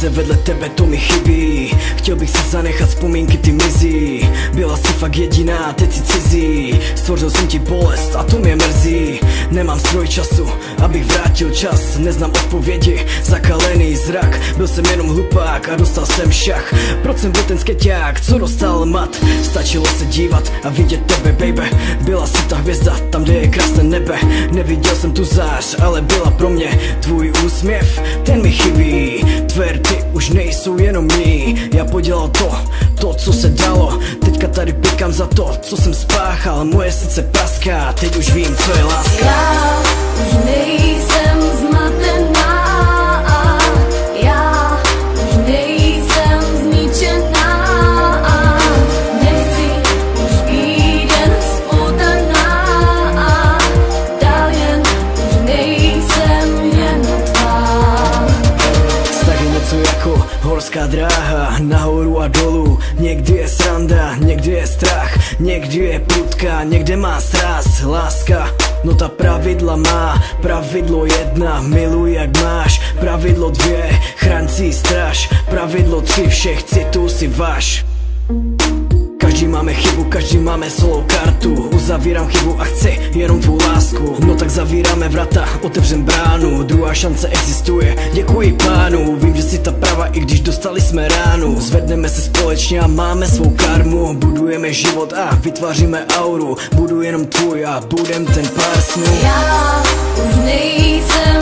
se vedle tebe, to mi chybí. Chtěl bych si zanechat vzpomínky, ty mizí. Byla si fakt jediná, teď si cizí. Stvořil jsem ti bolest a to mě mrzí. Nemám stroj času, abych vrátil čas. Neznám odpovědi, zakalený zrak. Byl jsem jenom hlupák a dostal jsem šach. Proč jsem byl ten skeťák, co dostal mat? Stačilo se dívat a vidět tebe, baby. Byla si ta hvězda, tam kde je krásné nebe. Neviděl jsem tu zář, ale byla pro mě. Tvůj úsměv, ten mi chybí. Tvé rty už nejsou jenom mý. Já podělal to, co se dalo. Teďka tady pikám za to, co jsem spáchal. Moje srdce praská, teď už vím, co je láska. Já už nejsem zmatená, já už nejsem zničená. Nechci už být jen sputaná, dál jen už nejsem jen tvá. Vztah je něco jako horská dráha, nahoru a dolů. Někdy je sranda, někdy je strach, někdy je prudká, někde má sráz. Láska, no ta pravidla má. Pravidlo 1, miluj jak máš. Pravidlo 2, chraň si straž. Pravidlo 3, všech citů si váž. Každý máme chybu, každý máme svou kartu. Uzavírám chybu a chci jenom tvou lásku. No tak zavíráme vrata, otevřem bránu. Druhá šance existuje, děkuji pánu. Vím, že si ta prava, i když dostali jsme ránu. Zvedneme se společně a máme svou karmu. Budujeme život a vytváříme auru. Budu jenom tvůj a budem ten pár snů. Já už nejsem